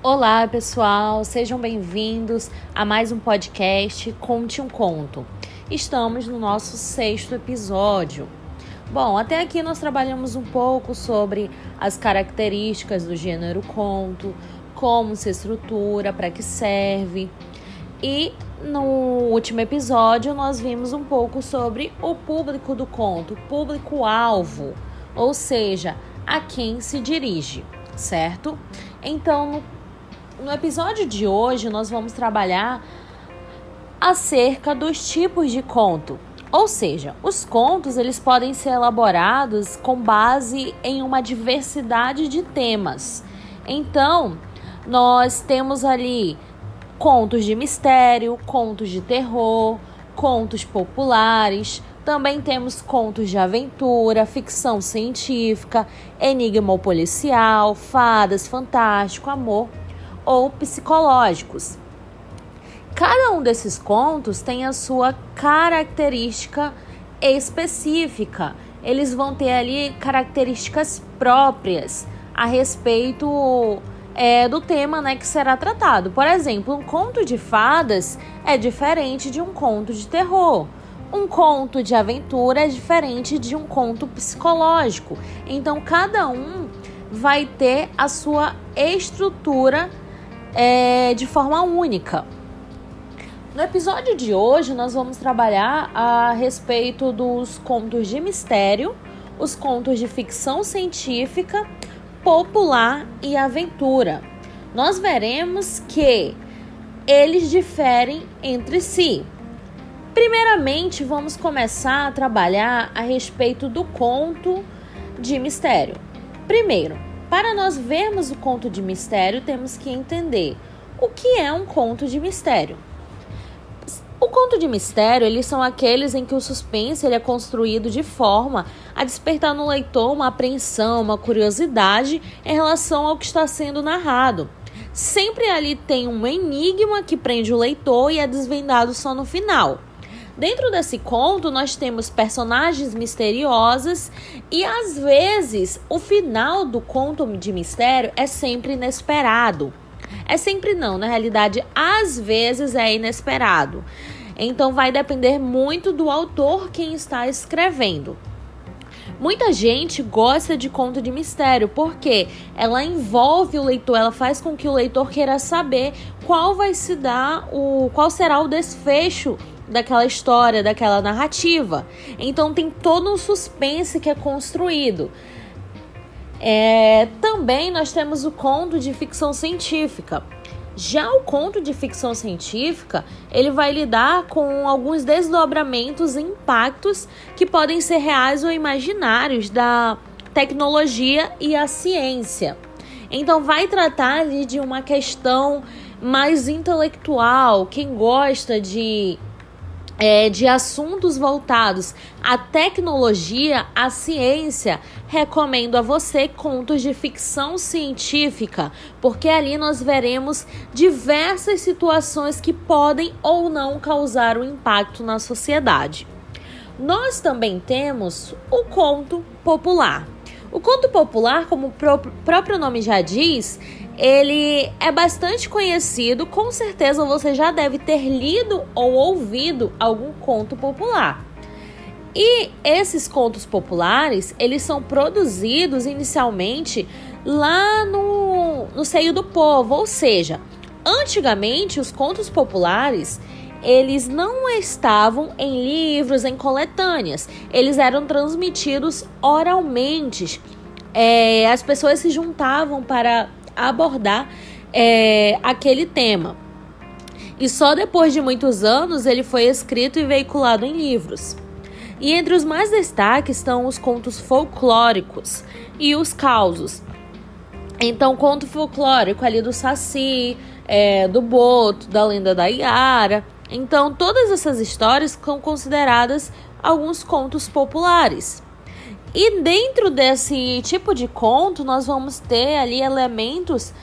Olá, pessoal, sejam bem-vindos a mais um podcast Conte um Conto. Estamos no nosso 6º episódio. Bom, até aqui nós trabalhamos um pouco sobre as características do gênero conto, como se estrutura, para que serve. E no último episódio nós vimos um pouco sobre o público do conto, o público-alvo, ou seja, a quem se dirige, certo? Então, no episódio de hoje, nós vamos trabalhar acerca dos tipos de conto. Ou seja, os contos eles podem ser elaborados com base em uma diversidade de temas. Então, nós temos ali contos de mistério, contos de terror, contos populares. Também temos contos de aventura, ficção científica, enigma ou policial, fadas, fantástico, amor ou psicológicos. Cada um desses contos tem a sua característica específica. Eles vão ter ali características próprias a respeito do tema, que será tratado. Por exemplo, um conto de fadas é diferente de um conto de terror. Um conto de aventura é diferente de um conto psicológico. Então, cada um vai ter a sua estrutura de forma única. No episódio de hoje, nós vamos trabalhar a respeito dos contos de mistério, os contos de ficção científica, popular e aventura. Nós veremos que eles diferem entre si. Primeiramente, vamos começar a trabalhar a respeito do conto de mistério. Primeiro, para nós vermos o conto de mistério, temos que entender o que é um conto de mistério. O conto de mistério, eles são aqueles em que o suspense ele é construído de forma a despertar no leitor uma apreensão, uma curiosidade em relação ao que está sendo narrado. Sempre ali tem um enigma que prende o leitor e é desvendado só no final. Dentro desse conto, nós temos personagens misteriosos e, às vezes, o final do conto de mistério é sempre inesperado. É sempre não, na realidade, às vezes é inesperado. Então, vai depender muito do autor quem está escrevendo. Muita gente gosta de conto de mistério porque ela envolve o leitor, ela faz com que o leitor queira saber qual será o desfecho daquela história, daquela narrativa. Então tem todo um suspense que é construído. Também nós temos o conto de ficção científica. Já o conto de ficção científica, ele vai lidar com alguns desdobramentos e impactos que podem ser reais ou imaginários da tecnologia e a ciência. Então vai tratar ali de uma questão mais intelectual. Quem gosta de assuntos voltados à tecnologia, à ciência, recomendo a você contos de ficção científica, porque ali nós veremos diversas situações que podem ou não causar um impacto na sociedade. Nós também temos o conto popular. O conto popular, como o próprio nome já diz, ele é bastante conhecido. Com certeza você já deve ter lido ou ouvido algum conto popular. E esses contos populares, eles são produzidos inicialmente lá no seio do povo. Ou seja, antigamente os contos populares, eles não estavam em livros, em coletâneas. Eles eram transmitidos oralmente. As pessoas se juntavam para abordar aquele tema. E só depois de muitos anos ele foi escrito e veiculado em livros. E entre os mais destaques estão os contos folclóricos e os causos. Então, conto folclórico ali do Saci, do Boto, da Lenda da Iara. Então, todas essas histórias são consideradas alguns contos populares. E dentro desse tipo de conto, nós vamos ter ali elementos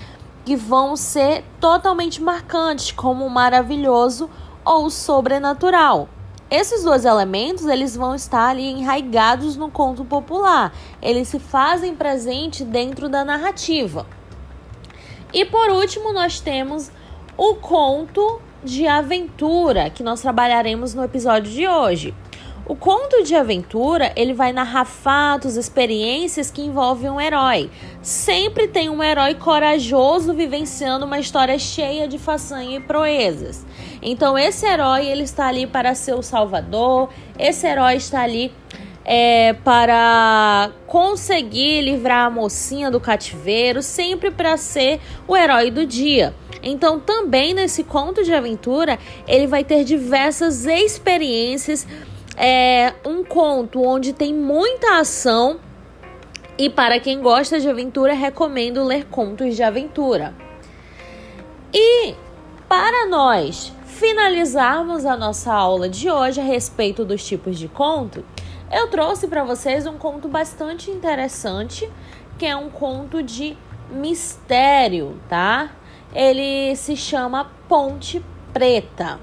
que vão ser totalmente marcantes, como o maravilhoso ou o sobrenatural. Esses dois elementos, eles vão estar ali enraigados no conto popular. Eles se fazem presente dentro da narrativa. E por último, nós temos o conto de aventura, que nós trabalharemos no episódio de hoje. O conto de aventura, ele vai narrar fatos, experiências que envolvem um herói. Sempre tem um herói corajoso vivenciando uma história cheia de façanha e proezas. Então esse herói, ele está ali para ser o salvador, esse herói está ali para conseguir livrar a mocinha do cativeiro, sempre para ser o herói do dia. Então também nesse conto de aventura, ele vai ter diversas experiências. Um conto onde tem muita ação e para quem gosta de aventura, recomendo ler contos de aventura. E para nós finalizarmos a nossa aula de hoje a respeito dos tipos de conto, eu trouxe para vocês um conto bastante interessante, que é um conto de mistério, tá? Ele se chama Ponte Preta,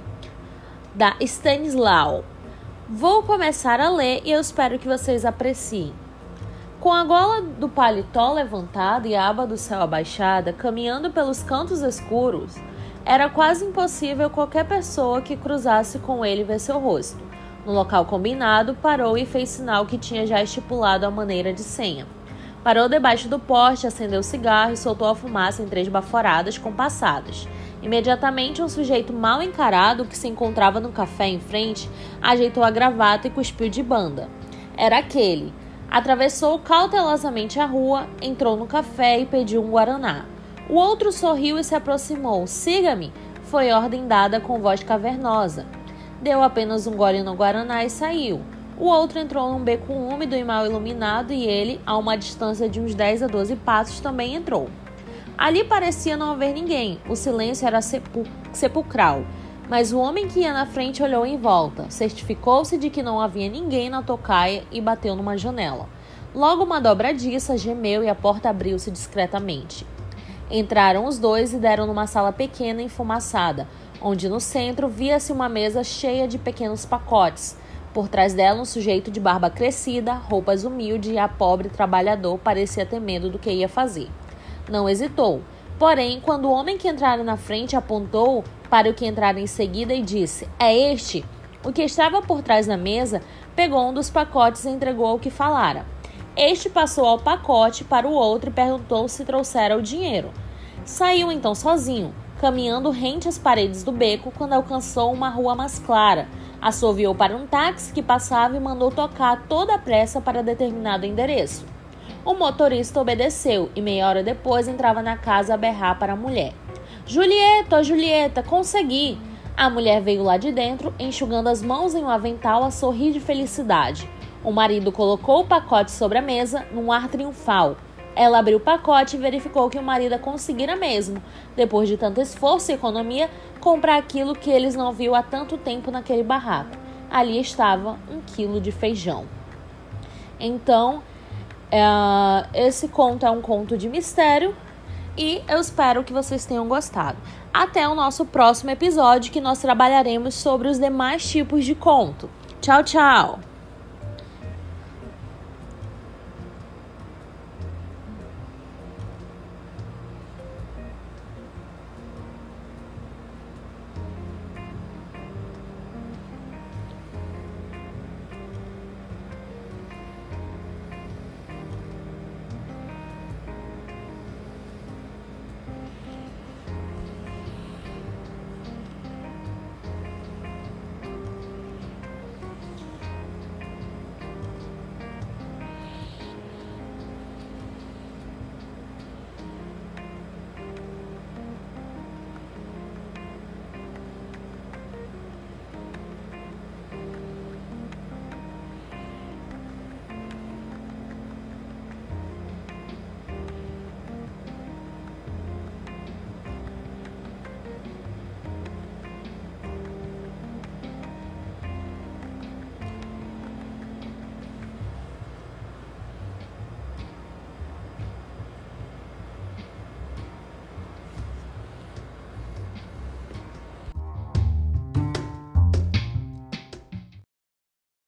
da Stanislau. Vou começar a ler e eu espero que vocês apreciem. Com a gola do paletó levantada e a aba do céu abaixada, caminhando pelos cantos escuros, era quase impossível qualquer pessoa que cruzasse com ele ver seu rosto. No local combinado, parou e fez sinal que tinha já estipulado a maneira de senha. Parou debaixo do poste, acendeu o cigarro e soltou a fumaça em 3 baforadas compassadas. Imediatamente, um sujeito mal encarado que se encontrava no café em frente ajeitou a gravata e cuspiu de banda. Era aquele. Atravessou cautelosamente a rua, entrou no café e pediu um guaraná. O outro sorriu e se aproximou. "Siga-me", foi ordem dada com voz cavernosa. Deu apenas um gole no guaraná e saiu. O outro entrou num beco úmido e mal iluminado e ele, a uma distância de uns 10 a 12 passos, também entrou. Ali parecia não haver ninguém, o silêncio era sepulcral, mas o homem que ia na frente olhou em volta, certificou-se de que não havia ninguém na tocaia e bateu numa janela. Logo uma dobradiça gemeu e a porta abriu-se discretamente. Entraram os dois e deram numa sala pequena e enfumaçada, onde no centro via-se uma mesa cheia de pequenos pacotes. Por trás dela, um sujeito de barba crescida, roupas humildes e a pobre trabalhador parecia ter medo do que ia fazer. Não hesitou. Porém, quando o homem que entrara na frente apontou para o que entrara em seguida e disse: "É este?", o que estava por trás da mesa pegou um dos pacotes e entregou ao que falara. Este passou ao pacote para o outro e perguntou se trouxera o dinheiro. Saiu então sozinho, caminhando rente às paredes do beco quando alcançou uma rua mais clara. Assoviou para um táxi que passava e mandou tocar a toda a pressa para determinado endereço. O motorista obedeceu e meia hora depois entrava na casa a berrar para a mulher. "Julieta, Julieta, consegui!" A mulher veio lá de dentro, enxugando as mãos em um avental a sorrir de felicidade. O marido colocou o pacote sobre a mesa, num ar triunfal. Ela abriu o pacote e verificou que o marido conseguira mesmo, depois de tanto esforço e economia, comprar aquilo que eles não viam há tanto tempo naquele barraco. Ali estava 1 quilo de feijão. Então, esse conto é um conto de mistério e eu espero que vocês tenham gostado. Até o nosso próximo episódio, que nós trabalharemos sobre os demais tipos de conto. Tchau, tchau!